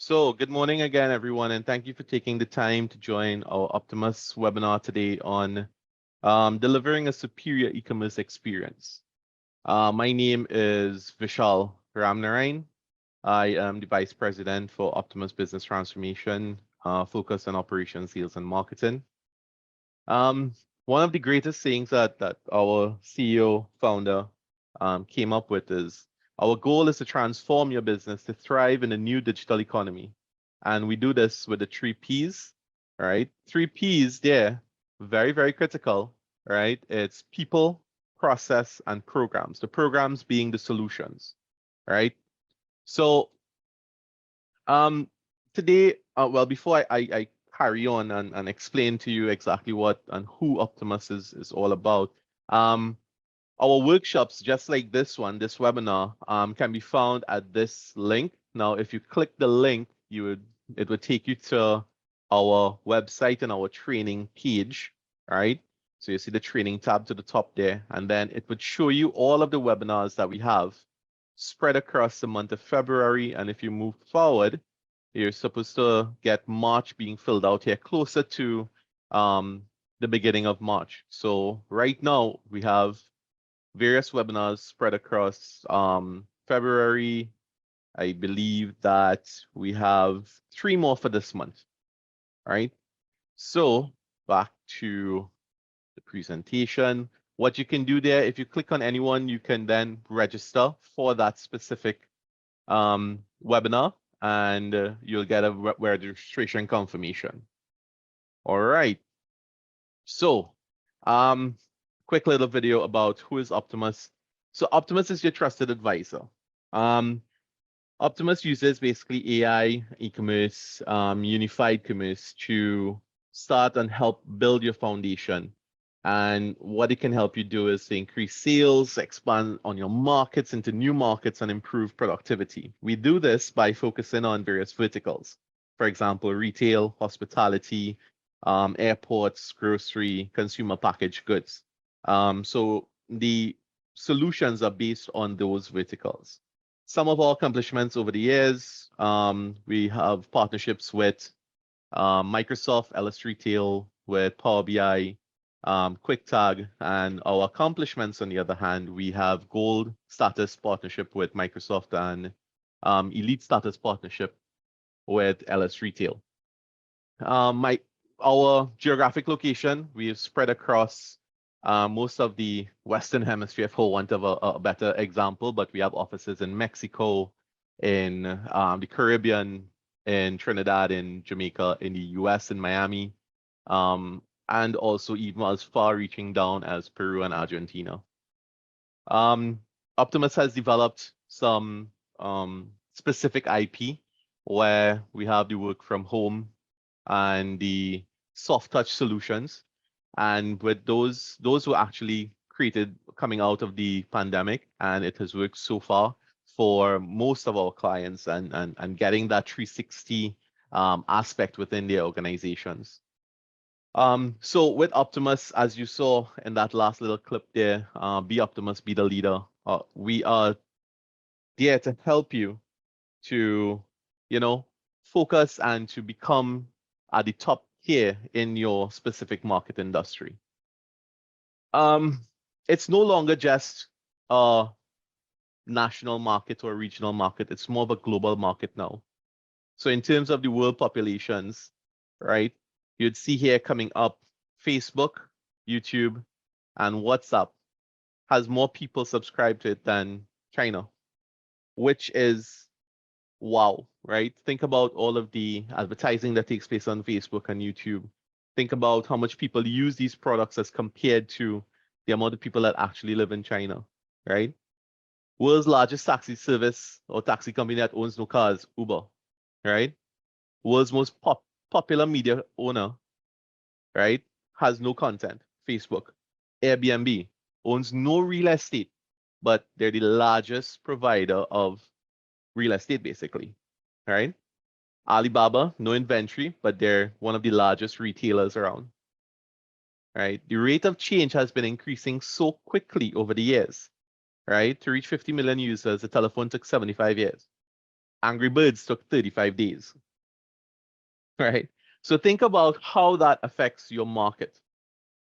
So, good morning again, everyone, and thank you for taking the time to join our Optimus webinar today on delivering a superior e-commerce experience. My name is Vishal Ramnarain. I am the Vice President for Optimus Business Transformation, focused on operations, sales, and marketing. Um, One of the greatest things that our CEO founder came up with is our goal is to transform your business to thrive in a new digital economy. And we do this with the three P's, right? Three P's there, very, very critical, right? It's people, process, and programs. The programs being the solutions, right? So today, well, before I carry on and explain to you exactly what and who Optimus is all about, our workshops, just like this one, this webinar, can be found at this link. Now, if you click the link, it would take you to our website and our training page, right? So you see the training tab to the top there, and then it would show you all of the webinars that we have spread across the month of February. And if you move forward, you're supposed to get March being filled out here closer to the beginning of March. So right now we have various webinars spread across February. I believe that we have 3 more for this month, right? So back to the presentation. What you can do there, if you click on anyone, you can then register for that specific webinar, and you'll get a registration confirmation. All right. So, quick little video about who is Optimus. So Optimus is your trusted advisor. Optimus uses basically AI, e-commerce, unified commerce to start and help build your foundation. And what it can help you do is to increase sales, expand on your markets into new markets, and improve productivity. We do this by focusing on various verticals. For example, retail, hospitality, airports, grocery, consumer packaged goods. So the solutions are based on those verticals. Some of our accomplishments over the years, we have partnerships with Microsoft, LS Retail, with Power BI, QuickTag, and our accomplishments, on the other hand, we have gold status partnership with Microsoft and elite status partnership with LS Retail. Our geographic location, we have spread across most of the Western Hemisphere, for want of a better example, but we have offices in Mexico, in the Caribbean, in Trinidad, in Jamaica, in the US, in Miami, and also even as far reaching down as Peru and Argentina. Optimus has developed some specific IP where we have the work from home and the soft touch solutions. And with those were actually created coming out of the pandemic, and it has worked so far for most of our clients and getting that 360 aspect within their organizations. So with Optimus, as you saw in that last little clip there, be Optimus, be the leader. We are there to help you to, focus and to become at the top tier in your specific market industry. It's no longer just a national market or regional market. It's more of a global market now. So in terms of the world populations, right, you'd see here coming up Facebook, YouTube, and WhatsApp has more people subscribed to it than China, which is wow, right? Think about all of the advertising that takes place on Facebook and YouTube. Think about how much people use these products as compared to the amount of people that actually live in China, right? World's largest taxi service or taxi company that owns no cars, Uber, right? World's most popular media owner, right, has no content, Facebook. Airbnb owns no real estate, but they're the largest provider of real estate, basically, right? Alibaba, no inventory, but they're one of the largest retailers around, right? The rate of change has been increasing so quickly over the years, right? To reach 50 million users, the telephone took 75 years. Angry Birds took 35 days, right? So think about how that affects your market.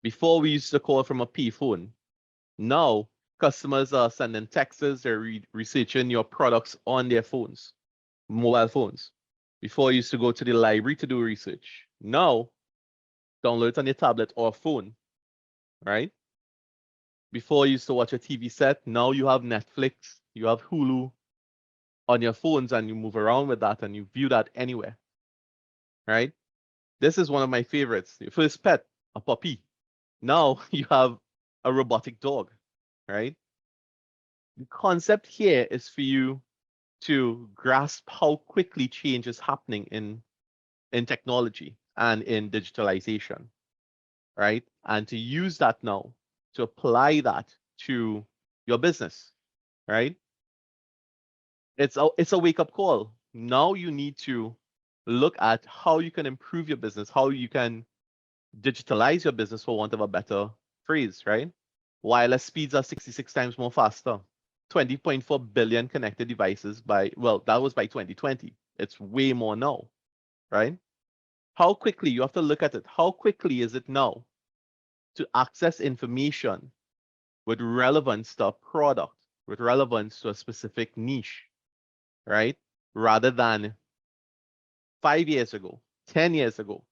Before we used to call from a payphone. Now customers are sending texts, they're researching your products on their phones, mobile phones. Before you used to go to the library to do research. Now download it on your tablet or phone, right? Before you used to watch a TV set, now you have Netflix, you have Hulu on your phones and you move around with that and you view that anywhere, right? This is one of my favorites. Your first pet, a puppy. Now you have a robotic dog, right? The concept here is for you to grasp how quickly change is happening in technology and in digitalization, right? And to use that now to apply that to your business, right? It's a wake up call. Now you need to look at how you can improve your business, how you can digitalize your business, for want of a better phrase, right? Wireless speeds are 66 times more faster. 20.4 billion connected devices that was by 2020. It's way more now, right? How quickly, you have to look at it. How quickly is it now to access information with relevance to a product, with relevance to a specific niche, right? Rather than 5 years ago, 10 years ago.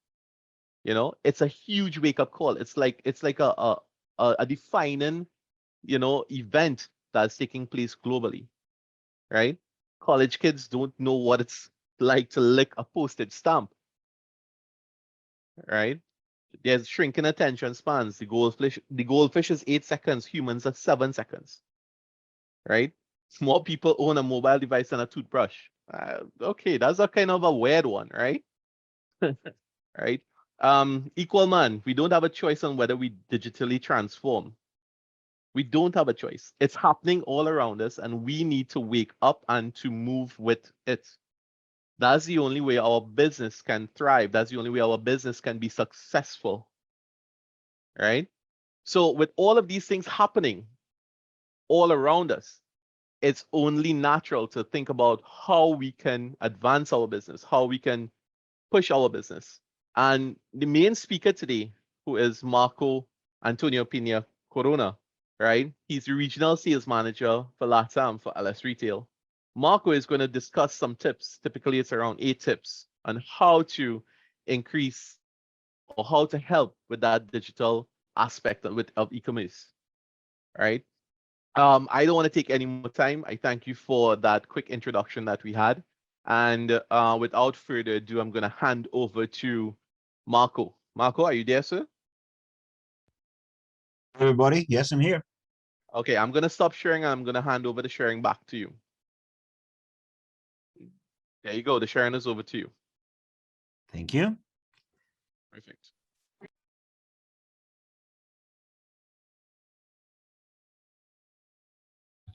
It's a huge wake-up call. It's like a defining, event that's taking place globally, right? College kids don't know what it's like to lick a postage stamp, right? There's shrinking attention spans. The goldfish is 8 seconds, humans are 7 seconds, right? More people own a mobile device than a toothbrush. Okay, that's a kind of a weird one, right? Right? Equal man, we don't have a choice on whether we digitally transform. We don't have a choice. It's happening all around us, and we need to wake up and to move with it. That's the only way our business can thrive. That's the only way our business can be successful, right? So, with all of these things happening all around us, it's only natural to think about how we can advance our business, how we can push our business. And the main speaker today, who is Marco Antonio Pina Corona, right? He's the regional sales manager for LATAM for LS Retail. Marco is going to discuss some tips. Typically, it's around 8 tips on how to increase or how to help with that digital aspect of e-commerce, right? I don't want to take any more time. I thank you for that quick introduction that we had. And without further ado, I'm going to hand over to Marco. Marco, are you there, sir? Everybody, yes, I'm here. Okay, I'm going to stop sharing and I'm going to hand over the sharing back to you. There you go. The sharing is over to you. Thank you. Perfect.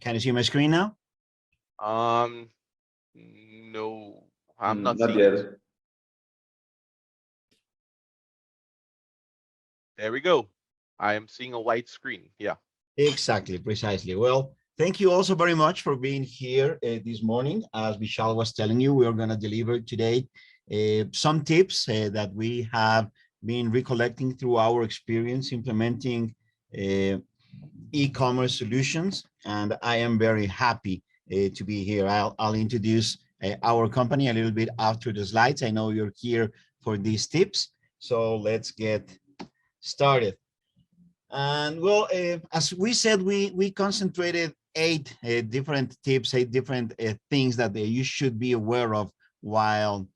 Can you see my screen now? No, I'm not Not seeing yet. it. There we go. I am seeing a white screen. Yeah. Exactly, precisely. Well, thank you also very much for being here this morning. As Vishal was telling you, we are going to deliver today some tips that we have been recollecting through our experience implementing e-commerce solutions. And I am very happy to be here. I'll introduce our company a little bit after the slides. I know you're here for these tips. So let's get started. And well, as we said, we concentrated 8 different tips, 8 different things that you should be aware of while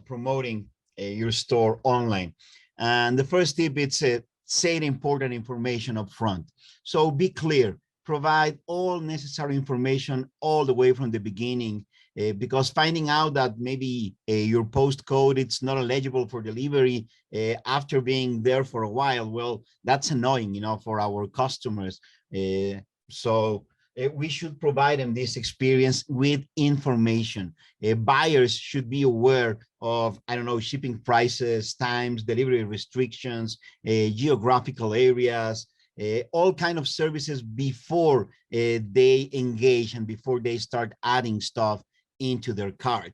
promoting your store online. And the first tip, it's say the important information up front. So be clear, provide all necessary information all the way from the beginning, because finding out that maybe your postcode it's not eligible for delivery after being there for a while, well, that's annoying, for our customers. So we should provide them this experience with information. Buyers should be aware of, I don't know, shipping prices, times, delivery restrictions, geographical areas, all kind of services before they engage and before they start adding stuff into their cart.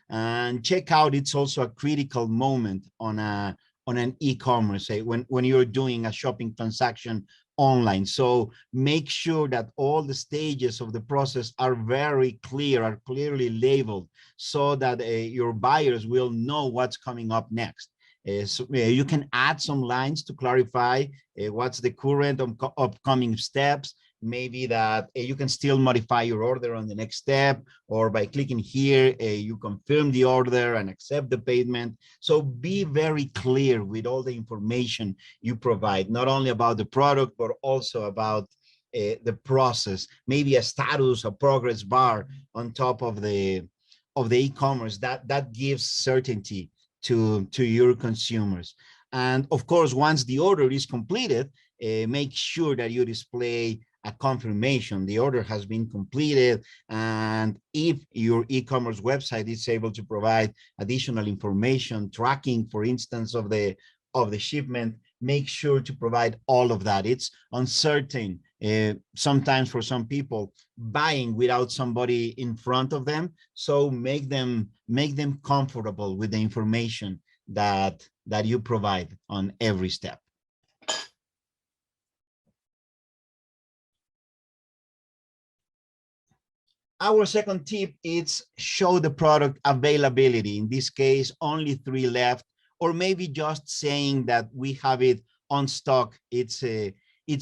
And checkout, it's also a critical moment on an e-commerce, when you're doing a shopping transaction online. So make sure that all the stages of the process are very clear, are clearly labeled, so that your buyers will know what's coming up next. You can add some lines to clarify what's the current upcoming steps. Maybe that you can still modify your order on the next step, or by clicking here, you confirm the order and accept the payment. So be very clear with all the information you provide, not only about the product, but also about the process. Maybe a status, a progress bar on top of the e-commerce, that gives certainty to your consumers. And of course, once the order is completed, make sure that you display a confirmation the order has been completed. And if your e-commerce website is able to provide additional information, tracking, for instance, of the shipment, make sure to provide all of that. It's uncertain sometimes for some people buying without somebody in front of them. So make them comfortable with the information that you provide on every step. Our second tip is show the product availability. In this case, only 3 left, or maybe just saying that we have it on stock. It's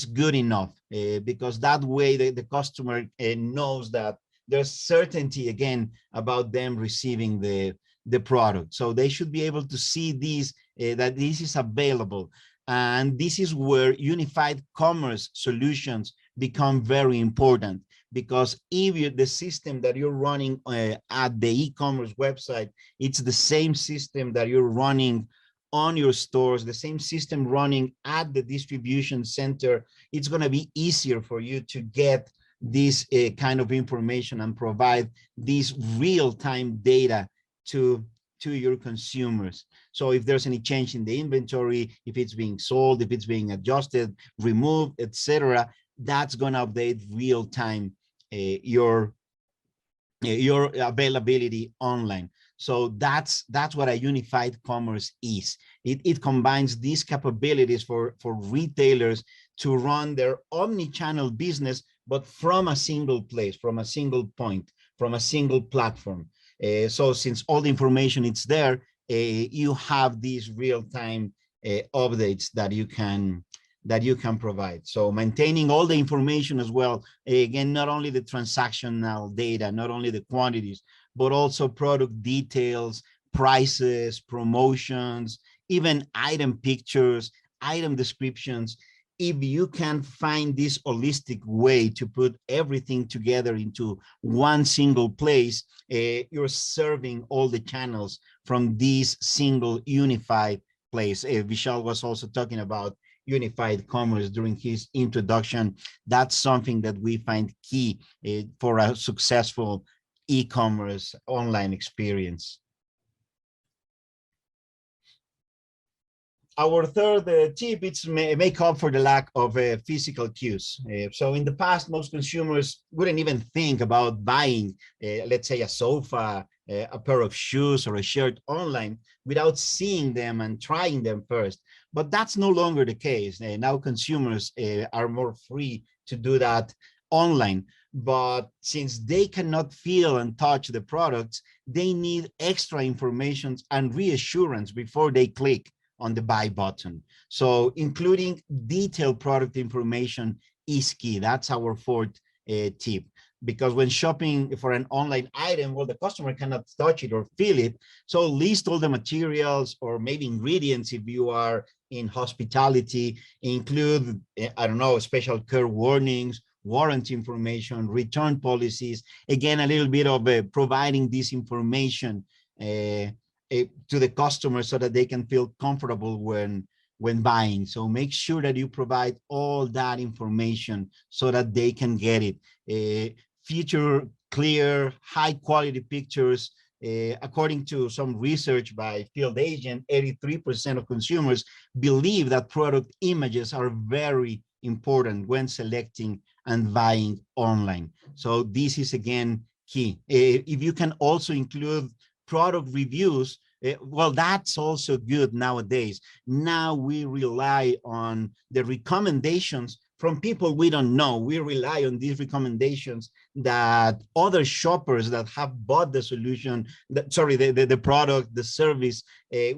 good enough, because that way the customer knows that there's certainty again about them receiving the product. So they should be able to see this, that this is available. And this is where unified commerce solutions become very important, because if the system that you're running at the e-commerce website, it's the same system that you're running on your stores, the same system running at the distribution center, it's going to be easier for you to get this kind of information and provide this real-time data to your consumers. So if there's any change in the inventory, if it's being sold, if it's being adjusted, removed, etc., that's going to update real-time your availability online. So that's what a unified commerce is. It combines these capabilities for retailers to run their omni-channel business, but from a single place, from a single point, from a single platform. So since all the information is there, you have these real-time updates that you can provide. So maintaining all the information as well, again, not only the transactional data, not only the quantities, but also product details, prices, promotions, even item pictures, item descriptions. If you can find this holistic way to put everything together into one single place, you're serving all the channels from this single unified place. Vishal was also talking about unified commerce during his introduction. That's something that we find key for a successful e-commerce online experience. Our third tip is make up for the lack of physical cues. So in the past, most consumers wouldn't even think about buying, let's say, a sofa, a pair of shoes, or a shirt online without seeing them and trying them first. But that's no longer the case. Now consumers are more free to do that online. But since they cannot feel and touch the products, they need extra information and reassurance before they click on the buy button. So including detailed product information is key. That's our fourth tip. Because when shopping for an online item, well, the customer cannot touch it or feel it. So list all the materials or maybe ingredients if you are in hospitality, include, I don't know, special care warnings, warranty information, return policies. Again, a little bit of providing this information to the customer so that they can feel comfortable when buying. So make sure that you provide all that information so that they can get it. Feature clear, high quality pictures. According to some research by Field Agent, 83% of consumers believe that product images are very important when selecting and buying online. So this is, again, key. If you can also include product reviews, well, that's also good nowadays. Now we rely on the recommendations from people we don't know. We rely on these recommendations that other shoppers that have bought the solution, the product, the service,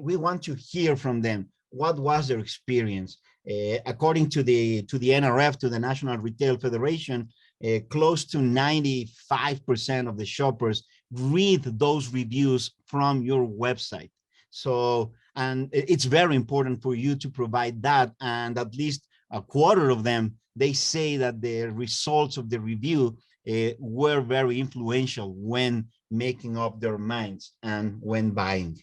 we want to hear from them. What was their experience? According to the NRF, to the National Retail Federation, close to 95% of the shoppers read those reviews from your website. So, and it's very important for you to provide that. And at least a quarter of them, they say that the results of the review were very influential when making up their minds and when buying.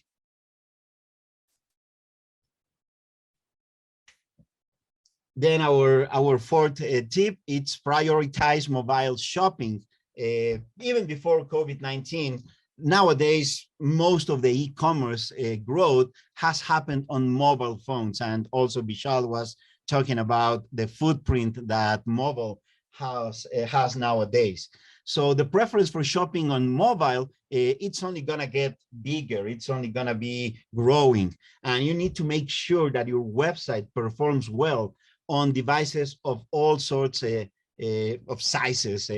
Then our fourth tip, it's prioritize mobile shopping. Even before COVID-19, nowadays, most of the e-commerce growth has happened on mobile phones. And also Vishal was talking about the footprint that mobile has nowadays. So the preference for shopping on mobile, it's only gonna get bigger. It's only gonna be growing. And you need to make sure that your website performs well on devices of all sorts of sizes.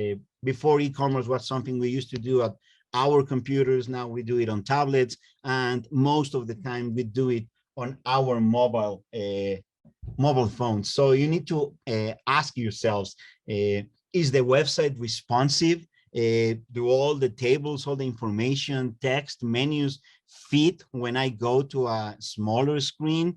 Before e-commerce was something we used to do at our computers. Now we do it on tablets, and most of the time we do it on our mobile phones. So you need to ask yourselves, is the website responsive? Do all the tables, all the information, text, menus fit when I go to a smaller screen?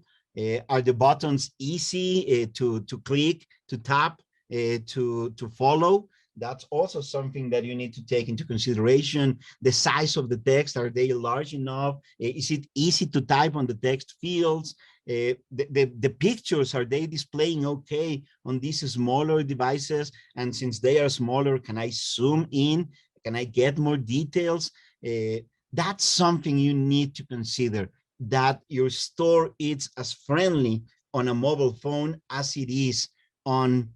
Are the buttons easy to click, to tap, to follow? That's also something that you need to take into consideration. The size of the text, are they large enough? Is it easy to type on the text fields? The pictures, are they displaying okay on these smaller devices? And since they are smaller, can I zoom in? Can I get more details? That's something you need to consider, that your store is as friendly on a mobile phone as it is on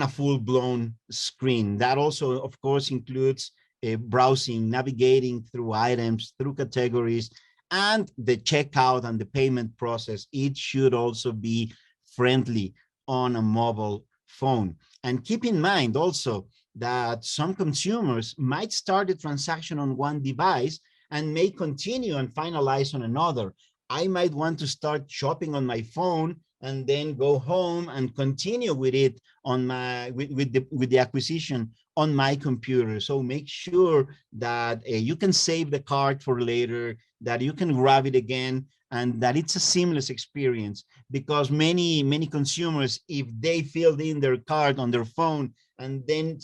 a full-blown screen. That also, of course, includes browsing, navigating through items, through categories, and the checkout and the payment process. It should also be friendly on a mobile phone. And keep in mind also that some consumers might start a transaction on one device and may continue and finalize on another. I might want to start shopping on my phone and then go home and continue with it on my with the acquisition on my computer. So make sure that you can save the cart for later, that you can grab it again, and that it's a seamless experience. Because many consumers, if they filled in their cart on their phone and then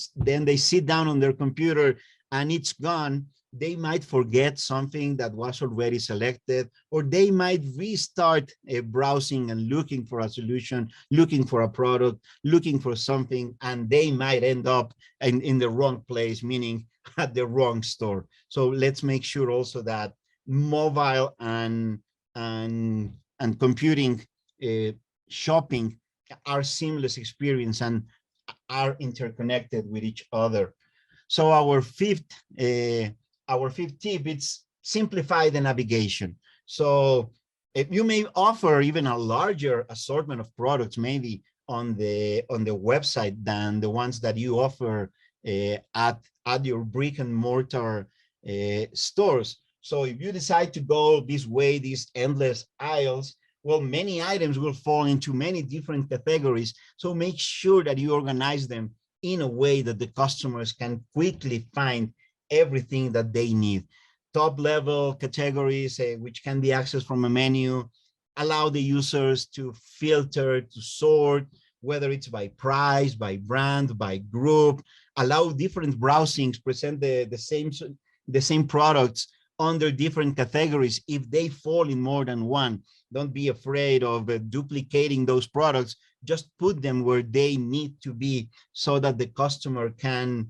they sit down on their computer and it's gone, they might forget something that was already selected, or they might restart browsing and looking for a solution, looking for a product, looking for something, and they might end up in the wrong place, meaning at the wrong store. So let's make sure also that mobile and computing shopping are seamless experience and are interconnected with each other. So our fifth tip, it's simplify the navigation. So if you may offer even a larger assortment of products, maybe on the website, than the ones that you offer at your brick and mortar stores. So if you decide to go this way, these endless aisles, well, many items will fall into many different categories. So make sure that you organize them in a way that the customers can quickly find everything that they need. Top level categories, which can be accessed from a menu, allow the users to filter, to sort, whether it's by price, by brand, by group, allow different browsings, present the same products under different categories if they fall in more than one. Don't be afraid of duplicating those products. Just put them where they need to be so that the customer can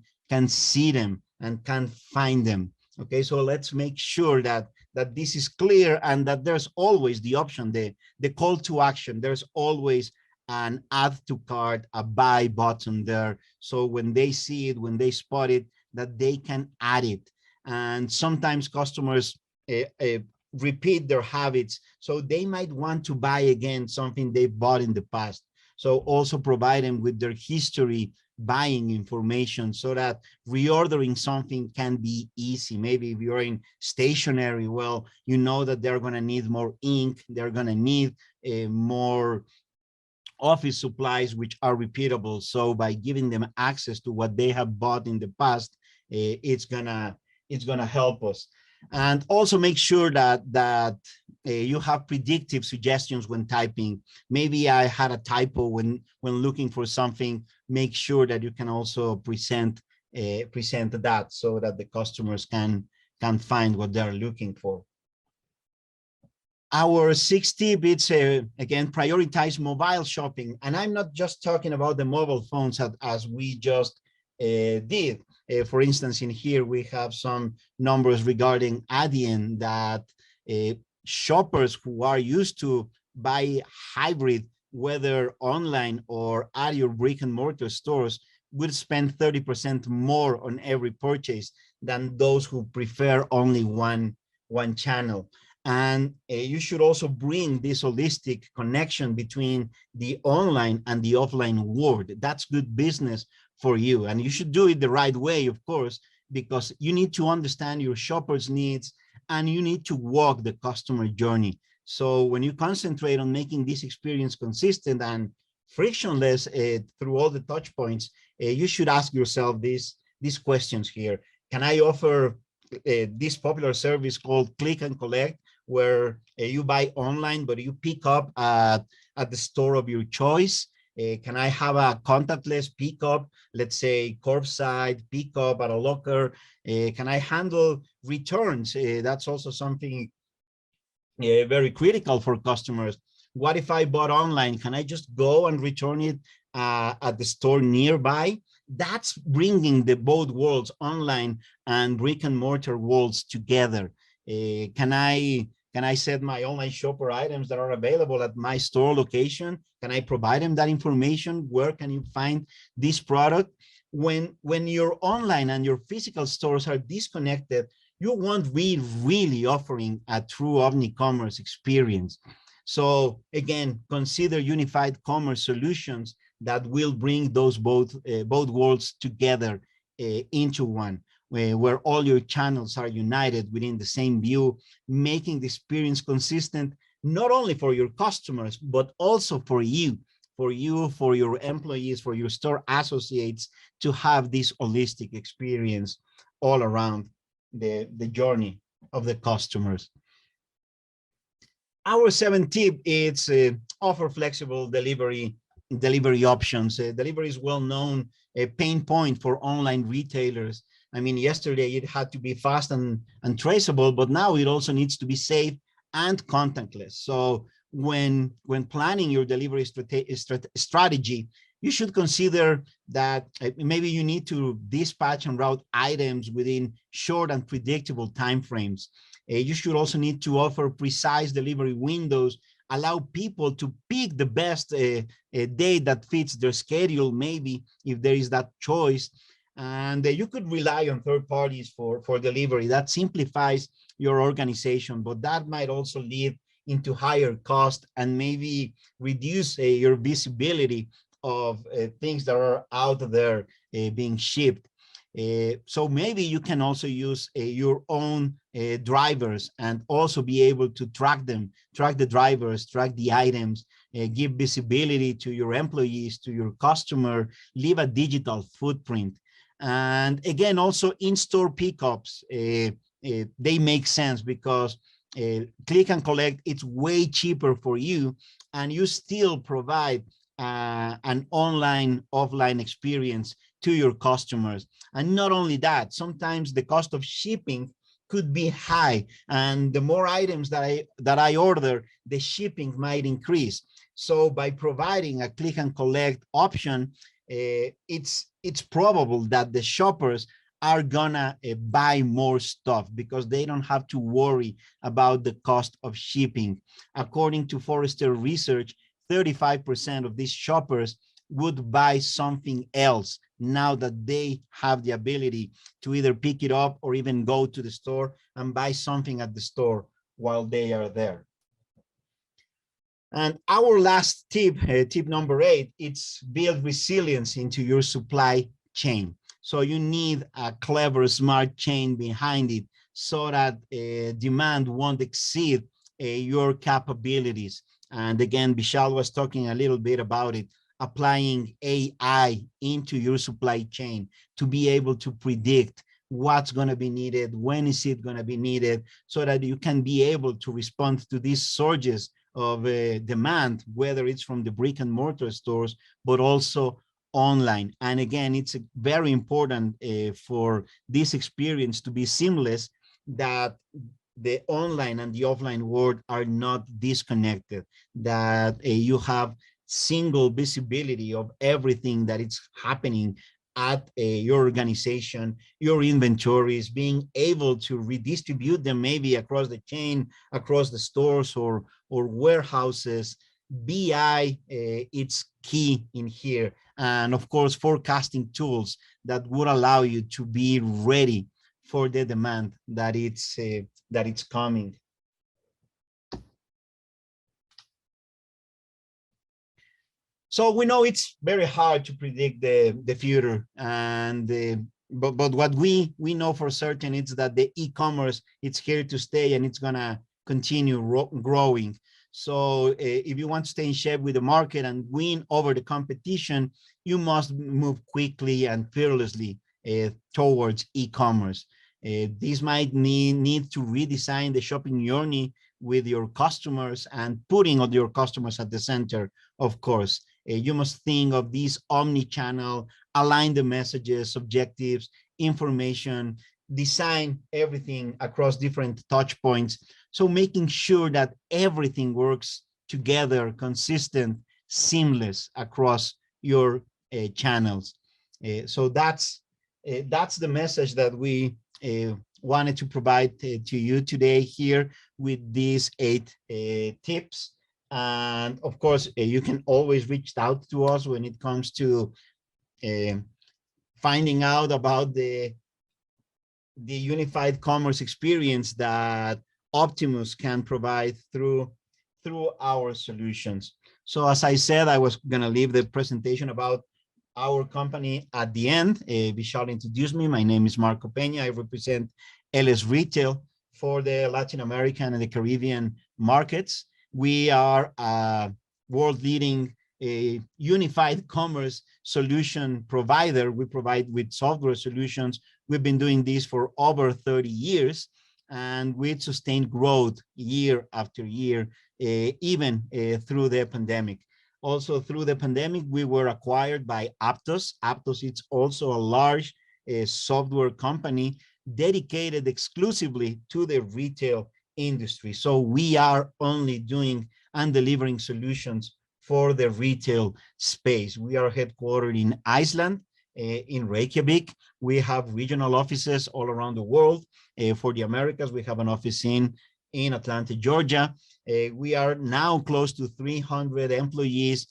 see them and can find them. Okay, so let's make sure that this is clear, and that there's always the option, the call to action. There's always an add to cart, a buy button there. So when they see it, when they spot it, that they can add it. And sometimes customers repeat their habits. So they might want to buy again something they bought in the past. So also provide them with their history buying information so that reordering something can be easy. Maybe if you're in stationery, well, you know that they're going to need more ink, they're going to need more office supplies which are repeatable. So by giving them access to what they have bought in the past, it's gonna help us. And also make sure that you have predictive suggestions when typing. Maybe I had a typo when looking for something. Make sure that you can also present that so that the customers can find what they're looking for. Our 60 bits, again, prioritize mobile shopping. And I'm not just talking about the mobile phones as we just did. For instance, in here, we have some numbers regarding Adyen that shoppers who are used to buy hybrid, whether online or at your brick and mortar stores, will spend 30% more on every purchase than those who prefer only one channel. And you should also bring this holistic connection between the online and the offline world. That's good business for you. And you should do it the right way, of course, because you need to understand your shoppers' needs and you need to walk the customer journey. So when you concentrate on making this experience consistent and frictionless through all the touch points, you should ask yourself these questions here. Can I offer this popular service called click and collect, where you buy online, but you pick up at the store of your choice? Can I have a contactless pickup, let's say curbside pickup at a locker? Can I handle returns? That's also something very critical for customers. What if I bought online? Can I just go and return it at the store nearby? That's bringing the both worlds, online and brick and mortar worlds, together. Can I set my online shopper items that are available at my store location? Can I provide them that information? Where can you find this product? When your online and your physical stores are disconnected, you won't be really offering a true omni-commerce experience. So again, consider unified commerce solutions that will bring those both worlds together into one, where all your channels are united within the same view, making the experience consistent, not only for your customers, but also for you, for your employees, for your store associates, to have this holistic experience all around the journey of the customers. Our seventh tip is offer flexible delivery options. Delivery is well known, a pain point for online retailers. I mean, yesterday it had to be fast and traceable, but now it also needs to be safe and contactless. So when planning your delivery strategy, you should consider that maybe you need to dispatch and route items within short and predictable timeframes. You should also need to offer precise delivery windows, allow people to pick the best day that fits their schedule, maybe if there is that choice. And you could rely on third parties for delivery. That simplifies your organization, but that might also lead into higher cost and maybe reduce your visibility of things that are out there being shipped. So maybe you can also use your own drivers and also be able to track them, track the drivers, track the items, give visibility to your employees, to your customer, leave a digital footprint. And again, also in-store pickups, they make sense because click and collect, it's way cheaper for you, and you still provide an online, offline experience to your customers. And not only that, sometimes the cost of shipping could be high, and the more items that I order, the shipping might increase. So by providing a click and collect option, it's probable that the shoppers are gonna buy more stuff because they don't have to worry about the cost of shipping. According to Forrester research, 35% of these shoppers would buy something else now that they have the ability to either pick it up or even go to the store and buy something at the store while they are there. And our last tip, tip number 8, it's build resilience into your supply chain. So you need a clever, smart chain behind it so that demand won't exceed your capabilities. And again, Vishal was talking a little bit about it, applying AI into your supply chain to be able to predict what's going to be needed, when is it going to be needed, so that you can be able to respond to these surges of demand, whether it's from the brick and mortar stores, but also online. And again, it's very important for this experience to be seamless, that the online and the offline world are not disconnected, that you have single visibility of everything that is happening at your organization, your inventories, being able to redistribute them maybe across the chain, across the stores or warehouses. BI, it's key in here. And of course, forecasting tools that would allow you to be ready for the demand that it's coming. So we know it's very hard to predict the future, and but what we know for certain is that the e-commerce, it's here to stay and it's gonna continue growing. So if you want to stay in shape with the market and win over the competition, you must move quickly and fearlessly towards e-commerce. This might need to redesign the shopping journey with your customers and putting all your customers at the center, of course. You must think of these omni-channel, align the messages, objectives, information, design everything across different touch points. So making sure that everything works together, consistent, seamless across your channels. So that's the message that we wanted to provide to you today here with these 8 tips. And of course, you can always reach out to us when it comes to finding out about the unified commerce experience that Optimus can provide through our solutions. So as I said, I was going to leave the presentation about our company at the end. Vishal introduced me. My name is Marco Peña. I represent LS Retail for the Latin American and the Caribbean markets. We are a world-leading unified commerce solution provider. We provide with software solutions. We've been doing this for over 30 years, and with sustained growth year after year, even through the pandemic. Also through the pandemic, we were acquired by Aptos. Aptos is also a large software company dedicated exclusively to the retail industry. So we are only doing and delivering solutions for the retail space. We are headquartered in Iceland, in Reykjavik. We have regional offices all around the world. For the Americas, we have an office in Atlanta, Georgia. We are now close to 300 employees,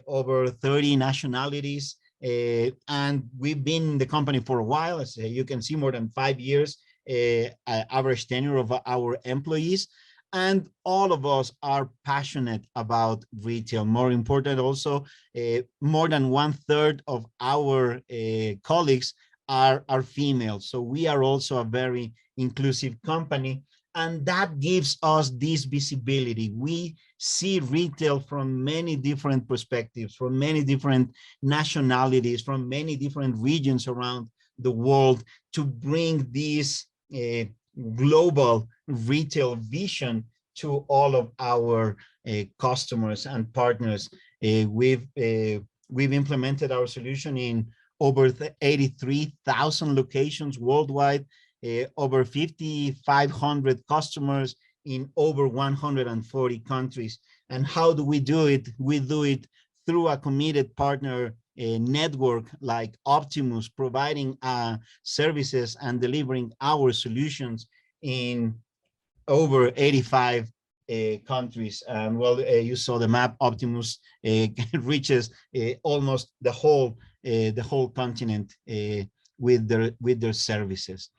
over 30 nationalities, and we've been in the company for a while. As you can see, more than 5 years, average tenure of our employees. And all of us are passionate about retail. More important also, more than 1/3 of our colleagues are female. So we are also a very inclusive company. And that gives us this visibility. We see retail from many different perspectives, from many different nationalities, from many different regions around the world, to bring this global retail vision to all of our customers and partners. We've implemented our solution in over 83,000 locations worldwide, over 5,500 customers in over 140 countries. And how do we do it? We do it through a committed partner network like Optimus, providing services and delivering our solutions in over 85 countries. And well, you saw the map. Optimus reaches almost the whole continent with their services.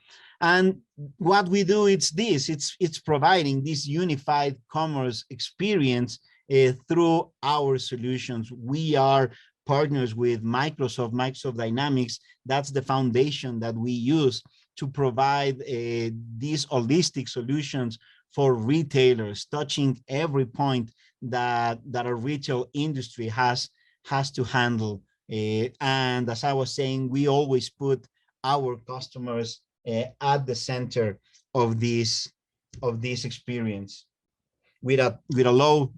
And what we do, it's this, it's providing this unified commerce experience through our solutions. We are partners with Microsoft Dynamics. That's the foundation that we use to provide these holistic solutions for retailers, touching every point that a retail industry has to handle. And as I was saying, we always put our customers at the center of this experience. With a low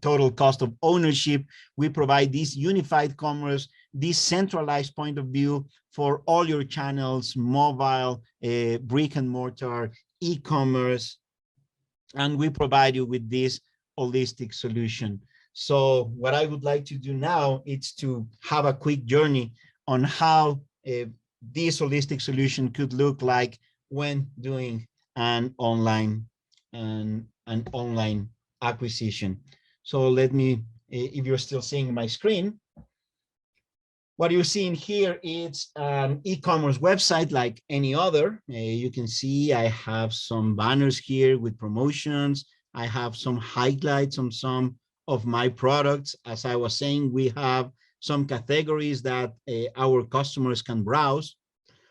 total cost of ownership, we provide this unified commerce, this centralized point of view for all your channels, mobile, brick and mortar, e-commerce, and we provide you with this holistic solution. So what I would like to do now is to have a quick journey on how this holistic solution could look like when doing an online acquisition. So let me, if you're still seeing my screen, what you're seeing here is an e-commerce website like any other. You can see I have some banners here with promotions. I have some highlights on some of my products. As I was saying, we have some categories that our customers can browse.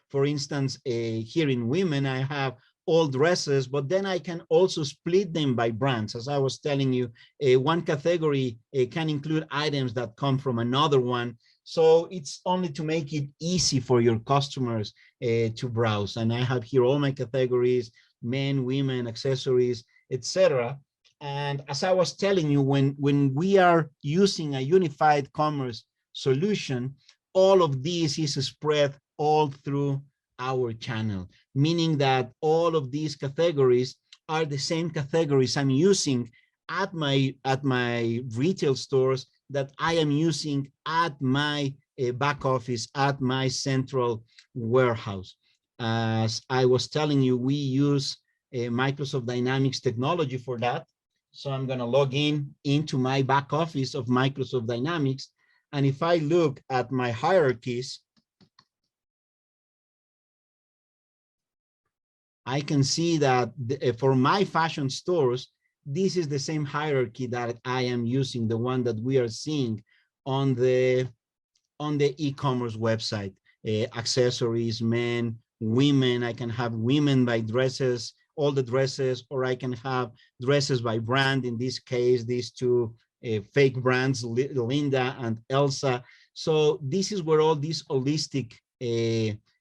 For instance, here in women, I have all dresses, but then I can also split them by brands. As I was telling you, one category can include items that come from another one. So it's only to make it easy for your customers to browse. And I have here all my categories, men, women, accessories, etc. And as I was telling you, when we are using a unified commerce solution, all of this is spread all through our channel, meaning that all of these categories are the same categories I'm using at my retail stores that I am using at my back office, at my central warehouse. As I was telling you, we use Microsoft Dynamics technology for that. So I'm going to log into my back office of Microsoft Dynamics. And if I look at my hierarchies, I can see that for my fashion stores, this is the same hierarchy that I am using, the one that we are seeing on the e-commerce website. Accessories, men, women. I can have women by dresses, all the dresses, or I can have dresses by brand. In this case, these two fake brands, Linda and Elsa. So this is where all this holistic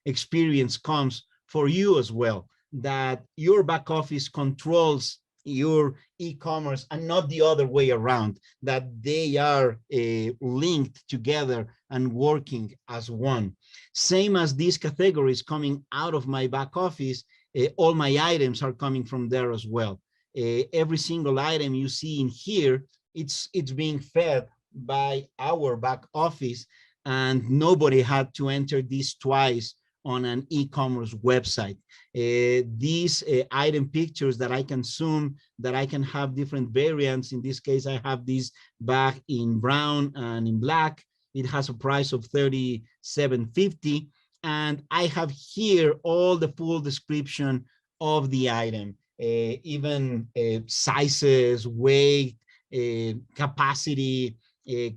experience comes for you as well, that your back office controls your e-commerce and not the other way around, that they are linked together and working as one. Same as these categories coming out of my back office, all my items are coming from there as well. Every single item you see in here, it's being fed by our back office, and nobody had to enter this twice on an e-commerce website. These item pictures that I can zoom, that I can have different variants. In this case, I have this bag in brown and in black. It has a price of $37.50. And I have here all the full description of the item, even sizes, weight, capacity,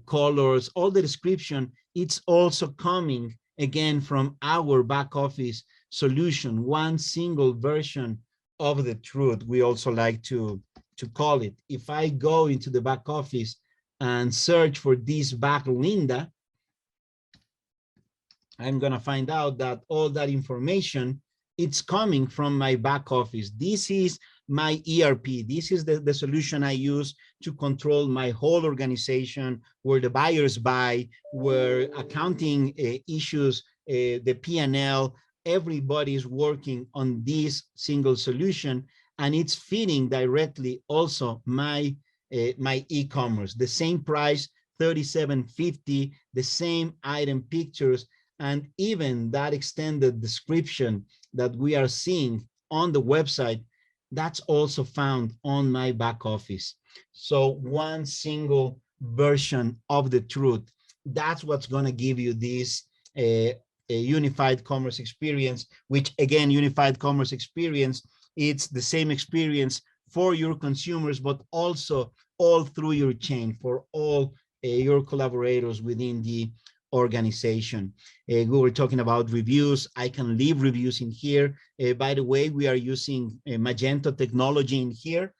colors, all the description. It's also coming again from our back office solution, one single version of the truth, we also like to call it. If I go into the back office and search for this bag Linda, I'm going to find out that all that information, it's coming from my back office. This is my ERP. This is the solution I use to control my whole organization, where the buyers buy, where accounting issues, the P&L, everybody is working on this single solution, and it's feeding directly also my e-commerce. The same price, $37.50, the same item pictures, and even that extended description that we are seeing on the website, that's also found on my back office. So one single version of the truth, that's what's going to give you this a unified commerce experience, which again, unified commerce experience, it's the same experience for your consumers, but also all through your chain for all your collaborators within the organization. We were talking about reviews. I can leave reviews in here. By the way, we are using Magento technology in here,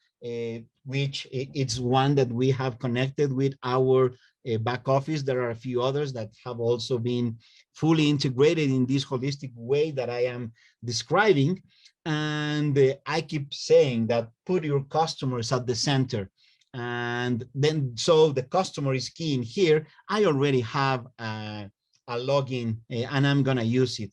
which it's one that we have connected with our back office. There are a few others that have also been fully integrated in this holistic way that I am describing. And I keep saying that put your customers at the center. And then, so the customer is key in here. I already have a login and I'm gonna use it.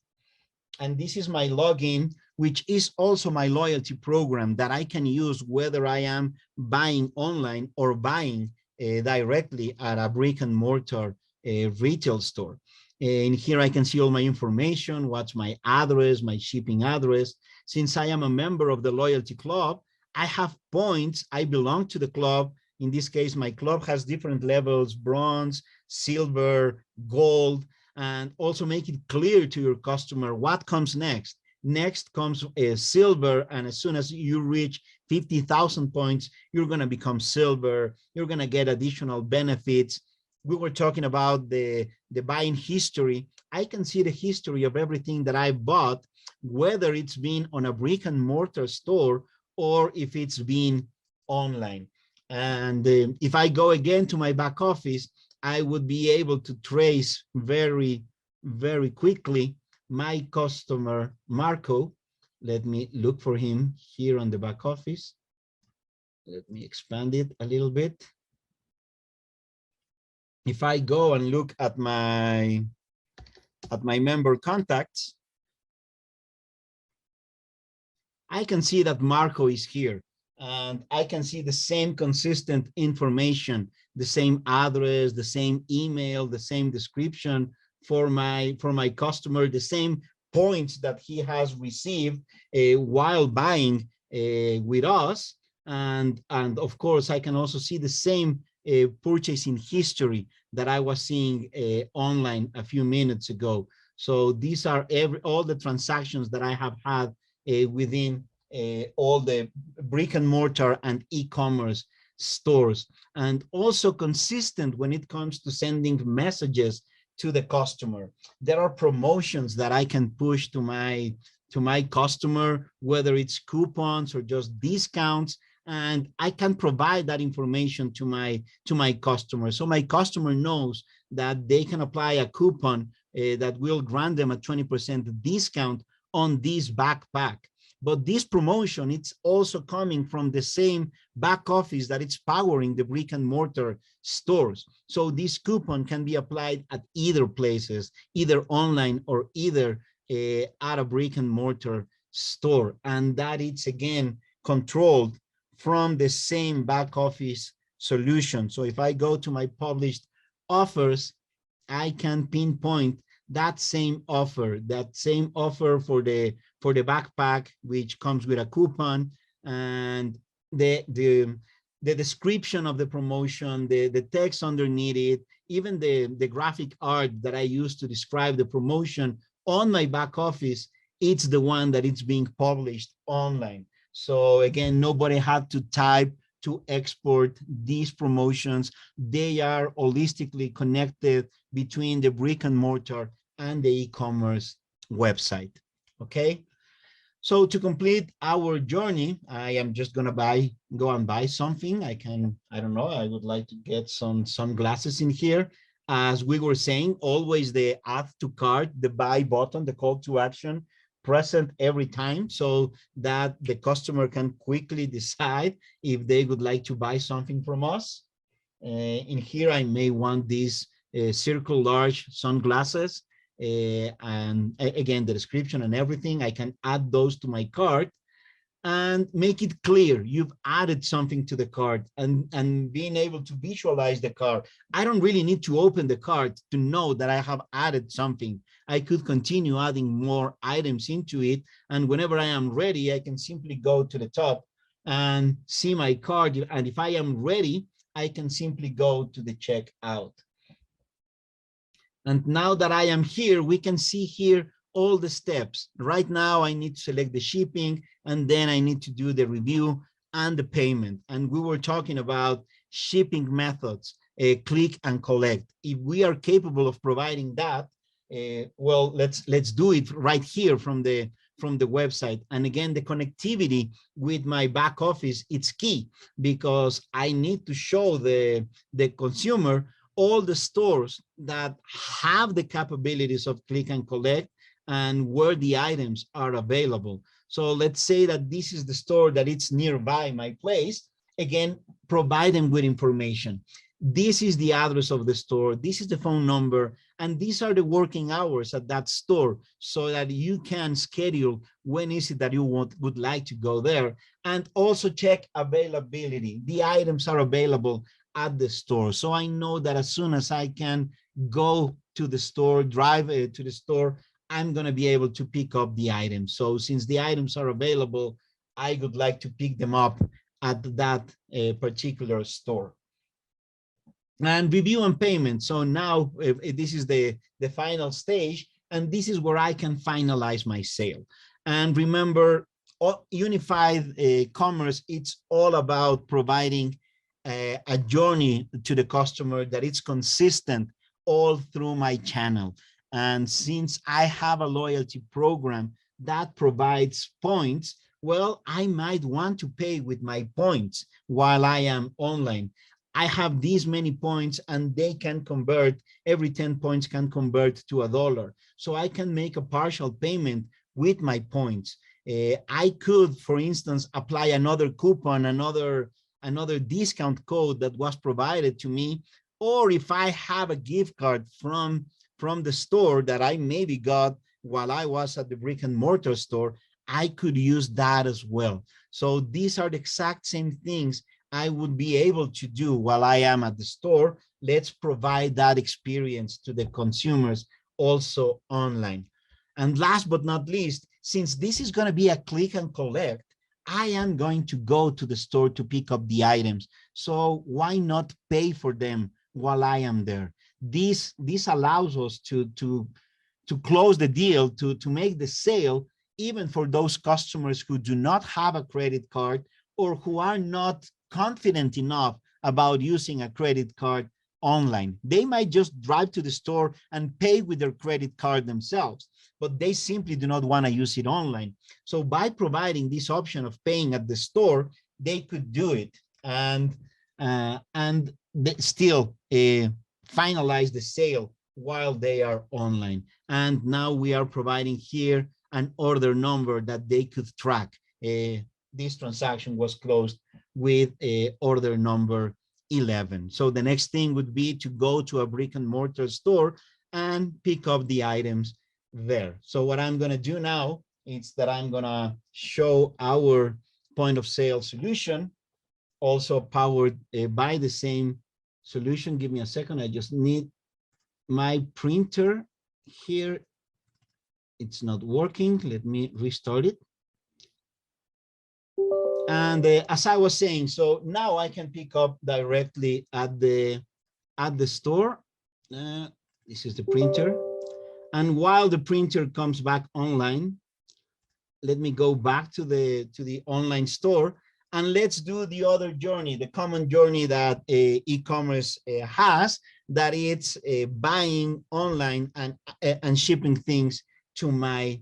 And this is my login, which is also my loyalty program that I can use whether I am buying online or buying directly at a brick and mortar retail store. And here I can see all my information, what's my address, my shipping address. Since I am a member of the loyalty club, I have points. I belong to the club. In this case, my club has different levels: bronze, silver, gold, and also make it clear to your customer what comes next. Next comes silver, and as soon as you reach 50,000 points, you're going to become silver. You're going to get additional benefits. We were talking about the buying history. I can see the history of everything that I bought, whether it's been on a brick and mortar store or if it's been online. And if I go again to my back office, I would be able to trace very, very quickly my customer, Marco. Let me look for him here on the back office. Let me expand it a little bit. If I go and look at my member contacts, I can see that Marco is here, and I can see the same consistent information, the same address, the same email, the same description for my customer, the same points that he has received while buying with us. And of course, I can also see the same purchasing history that I was seeing online a few minutes ago. So these are all the transactions that I have had within all the brick and mortar and e-commerce stores, and also consistent when it comes to sending messages to the customer. There are promotions that I can push to my customer, whether it's coupons or just discounts, and I can provide that information to my customer. So my customer knows that they can apply a coupon that will grant them a 20% discount on this backpack. But this promotion, it's also coming from the same back office that it's powering the brick and mortar stores. So this coupon can be applied at either places, either online or either at a brick and mortar store. And that it's again controlled from the same back office solution. So if I go to my published offers, I can pinpoint that same offer for the backpack, which comes with a coupon, and the description of the promotion, the text underneath it, even the graphic art that I use to describe the promotion on my back office, it's the one that it's being published online. So again, nobody had to type to export these promotions. They are holistically connected between the brick and mortar and the e-commerce website. Okay. So to complete our journey, I am just gonna go and buy something. I don't know, I would like to get some sunglasses in here. As we were saying, always the add to cart, the buy button, the call to action, present every time so that the customer can quickly decide if they would like to buy something from us. In here, I may want these circle large sunglasses. And again, the description and everything, I can add those to my cart and make it clear you've added something to the cart, and being able to visualize the cart. I don't really need to open the cart to know that I have added something. I could continue adding more items into it, and whenever I am ready, I can simply go to the top and see my card. And if I am ready, I can simply go to the checkout. And now that I am here, we can see here all the steps. Right now, I need to select the shipping, and then I need to do the review and the payment. And we were talking about shipping methods, click and collect. If we are capable of providing that, well, let's do it right here from the website. And again, the connectivity with my back office, it's key, because I need to show the consumer all the stores that have the capabilities of click and collect and where the items are available. So let's say that this is the store that it's nearby my place. Again, provide them with information. This is the address of the store. This is the phone number. And these are the working hours at that store, so that you can schedule when is it that you would like to go there. And also check availability. The items are available at the store. So I know that as soon as I can go to the store, drive to the store, I'm going to be able to pick up the items. So since the items are available, I would like to pick them up at that particular store. And review and payment. So now this is the final stage, and this is where I can finalize my sale. And remember, unified commerce, it's all about providing a journey to the customer that it's consistent all through my channel. And since I have a loyalty program that provides points, well, I might want to pay with my points while I am online. I have these many points, and they can convert, every 10 points can convert to $1. So I can make a partial payment with my points. I could, for instance, apply another coupon, another discount code that was provided to me. Or if I have a gift card from the store that I maybe got while I was at the brick and mortar store, I could use that as well. So these are the exact same things I would be able to do while I am at the store. Let's provide that experience to the consumers also online. And last but not least, since this is going to be a click and collect, I am going to go to the store to pick up the items. So why not pay for them while I am there? This allows us to close the deal, to make the sale, even for those customers who do not have a credit card or who are not confident enough about using a credit card online. They might just drive to the store and pay with their credit card themselves, but they simply do not want to use it online. So by providing this option of paying at the store, they could do it and they still finalize the sale while they are online. And now we are providing here an order number that they could track. This transaction was closed with order number 11. So the next thing would be to go to a brick and mortar store and pick up the items there. So what I'm going to do now is that I'm going to show our point of sale solution, also powered by the same solution. Give me a second. I just need my printer here. It's not working. Let me restart it. And as I was saying, so now I can pick up directly at the store. This is the printer. And while the printer comes back online, let me go back to the online store, and let's do the other journey, the common journey that e-commerce has, that it's buying online and shipping things to my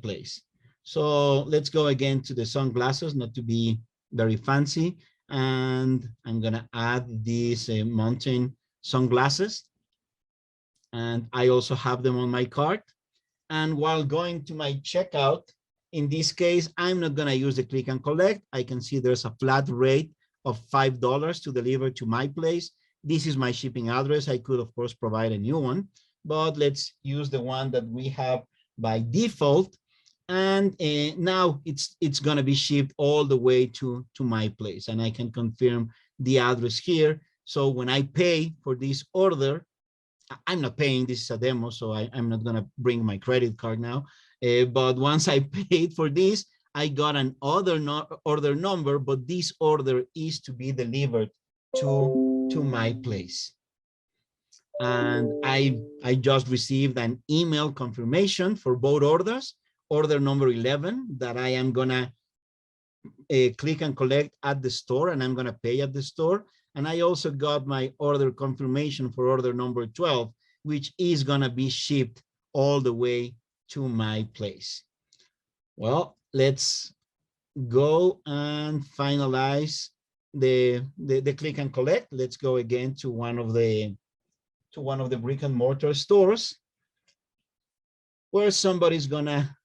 place. So let's go again to the sunglasses, not to be very fancy. And I'm gonna add these mountain sunglasses. And I also have them on my cart. And while going to my checkout, in this case, I'm not gonna use the click and collect. I can see there's a flat rate of $5 to deliver to my place. This is my shipping address. I could, of course, provide a new one, but let's use the one that we have by default. And now it's going to be shipped all the way to my place, and I can confirm the address here. So when I pay for this order, I'm not paying, this is a demo, so I'm not going to bring my credit card now. But once I paid for this, I got an order number, but this order is to be delivered to my place. And I just received an email confirmation for both orders. Order number 11 that I am gonna click and collect at the store, and I'm gonna pay at the store. And I also got my order confirmation for order number 12, which is gonna be shipped all the way to my place. Well, let's go and finalize the click and collect. Let's go again to one of the brick and mortar stores where somebody's gonna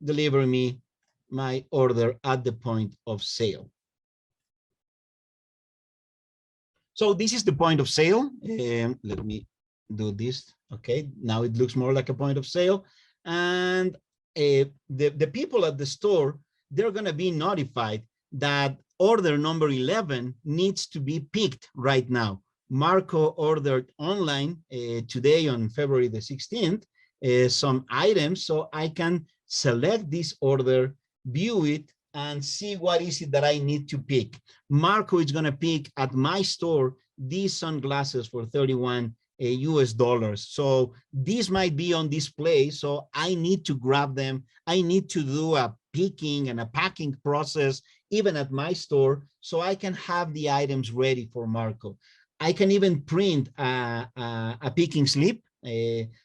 deliver me my order at the point of sale. So this is the point of sale. Let me do this. Okay, now it looks more like a point of sale. And the people at the store, they're gonna be notified that order number 11 needs to be picked right now. Marco ordered online today on February the 16th, some items, so I can select this order, view it, and see what is it that I need to pick. Marco is gonna pick at my store these sunglasses for 31 US dollars. So these might be on display, so I need to grab them. I need to do a picking and a packing process even at my store so I can have the items ready for Marco. I can even print a picking slip,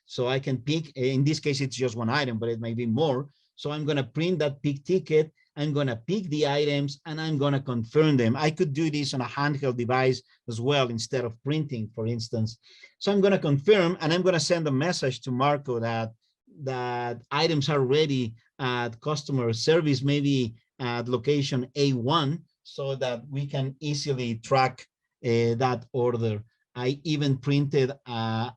so I can pick, in this case, it's just one item, but it may be more. So I'm gonna print that pick ticket, I'm gonna pick the items, and I'm gonna confirm them. I could do this on a handheld device as well instead of printing, for instance. So I'm gonna confirm, and I'm gonna send a message to Marco that items are ready at customer service, maybe at location A1, so that we can easily track that order. I even printed a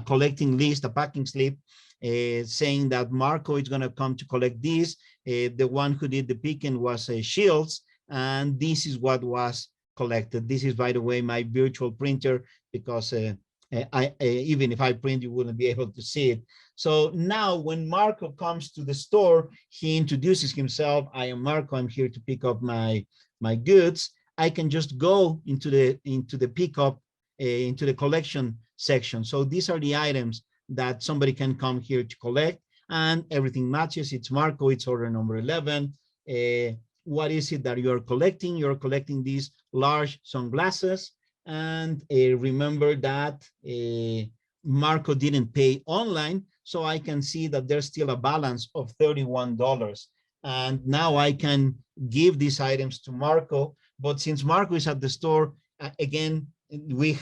collecting list, a packing slip, saying that Marco is going to come to collect this. The one who did the picking was Shields, and this is what was collected. This is, by the way, my virtual printer, because even if I print, you wouldn't be able to see it. So now when Marco comes to the store, he introduces himself. I am Marco. I'm here to pick up my goods. I can just go into the pickup, into the collection section. So these are the items that somebody can come here to collect, and everything matches. It's Marco, it's order number 11. What is it that you're collecting? You're collecting these large sunglasses. And remember that Marco didn't pay online, so I can see that there's still a balance of $31. And now I can give these items to Marco, but since Marco is at the store, again, we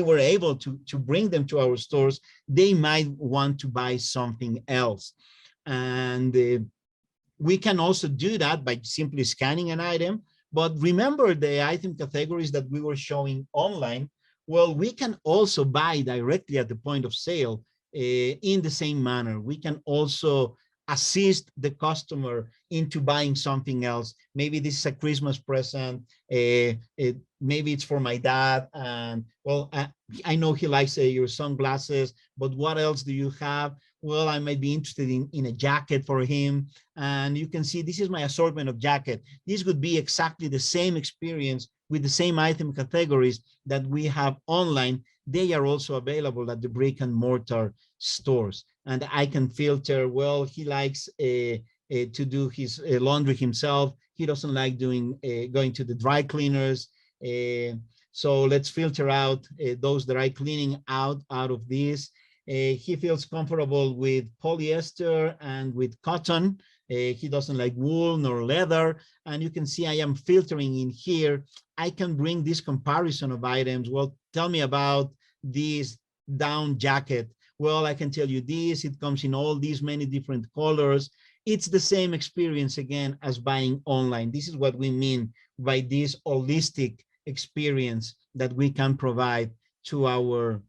were able to bring them to our stores. They might want to buy something else. And we can also do that by simply scanning an item. But remember the item categories that we were showing online? Well, we can also buy directly at the point of sale in the same manner. We can also assist the customer into buying something else. Maybe this is a Christmas present. Maybe it's for my dad. And well, I know he likes your sunglasses, but what else do you have? Well, I might be interested in a jacket for him. And you can see this is my assortment of jacket. This would be exactly the same experience with the same item categories that we have online. They are also available at the brick and mortar stores. And I can filter, well, he likes to do his laundry himself. He doesn't like doing going to the dry cleaners. So let's filter out those dry cleaning out of this. He feels comfortable with polyester and with cotton. He doesn't like wool nor leather. And you can see I am filtering in here. I can bring this comparison of items. Well, tell me about this down jacket. Well, I can tell you this, it comes in all these many different colors. It's the same experience again as buying online. This is what we mean by this holistic experience that we can provide to our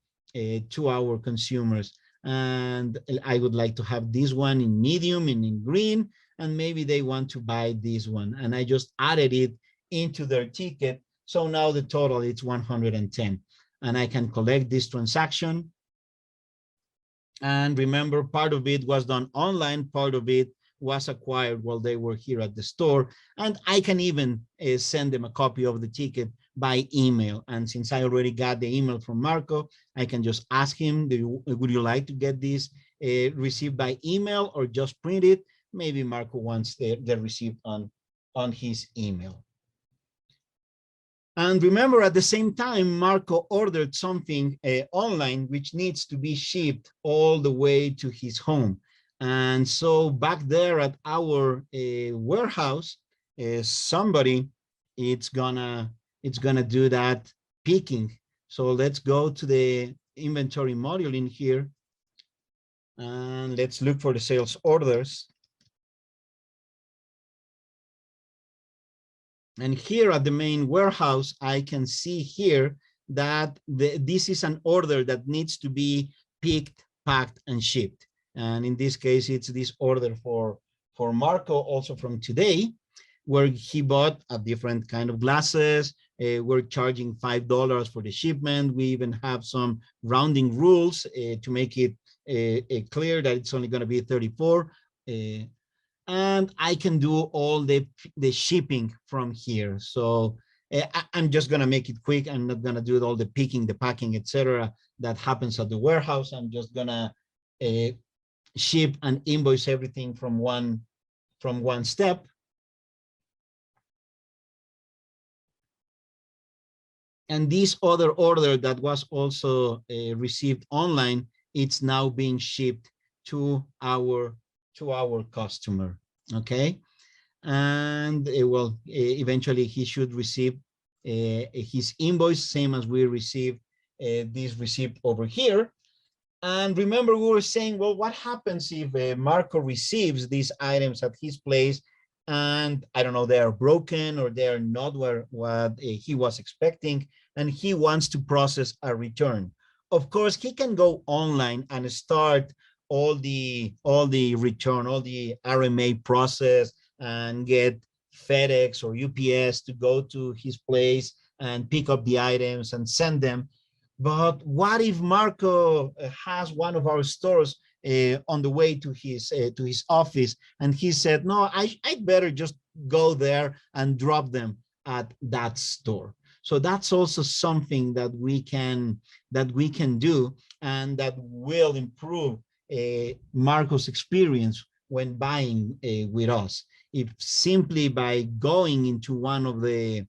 consumers. And I would like to have this one in medium and in green, and maybe they want to buy this one. And I just added it into their ticket. So now the total is 110. And I can collect this transaction. And remember, part of it was done online, part of it was acquired while they were here at the store. And I can even send them a copy of the ticket by email. And since I already got the email from Marco, I can just ask him, would you like to get this received by email or just print it? Maybe Marco wants the receipt on his email. And remember, at the same time, Marco ordered something online, which needs to be shipped all the way to his home. And so back there at our warehouse, somebody it's gonna do that picking. So let's go to the inventory module in here, and let's look for the sales orders. And here at the main warehouse, I can see here that this is an order that needs to be picked, packed, and shipped. And in this case, it's this order for Marco, also from today, where he bought a different kind of glasses. We're charging $5 for the shipment. We even have some rounding rules to make it clear that it's only going to be 34. And I can do all the shipping from here. So I'm just gonna make it quick. I'm not gonna do all the picking, the packing, etc. that happens at the warehouse. I'm just gonna ship and invoice everything from one step. And this other order that was also received online, it's now being shipped to our customer. Okay, and well, eventually he should receive his invoice, same as we receive this receipt over here. And remember, we were saying, well, what happens if Marco receives these items at his place and I don't know, they are broken or they are not what he was expecting, and he wants to process a return? Of course, he can go online and start all the return, all the RMA process, and get FedEx or UPS to go to his place and pick up the items and send them. But what if Marco has one of our stores on the way to his office, and he said, no, I'd better just go there and drop them at that store? So that's also something that we can do, and that will improve Marco's experience when buying with us. If simply by going into one of the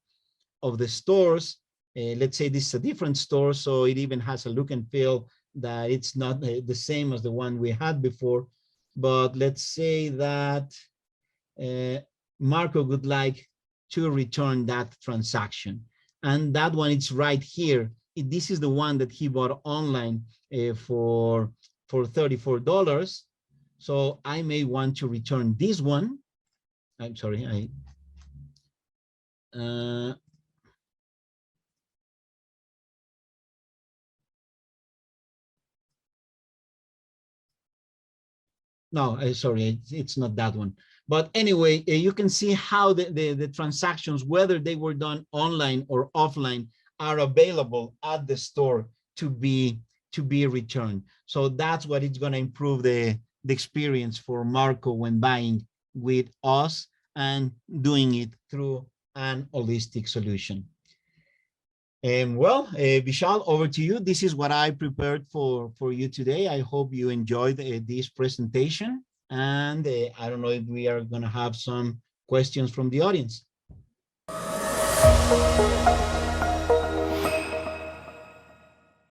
stores, let's say this is a different store, so it even has a look and feel that it's not the same as the one we had before. But let's say that Marco would like to return that transaction, and that one, it's right here. This is the one that he bought online for $34. So I may want to return this one. I'm sorry, no, sorry, it's not that one. But anyway, you can see how the transactions, whether they were done online or offline, are available at the store to be returned. So that's what it's going to improve the experience for Marco when buying with us and doing it through an holistic solution. And well, Vishal, over to you. This is what I prepared for you today. I hope you enjoyed this presentation. And I don't know if we are going to have some questions from the audience.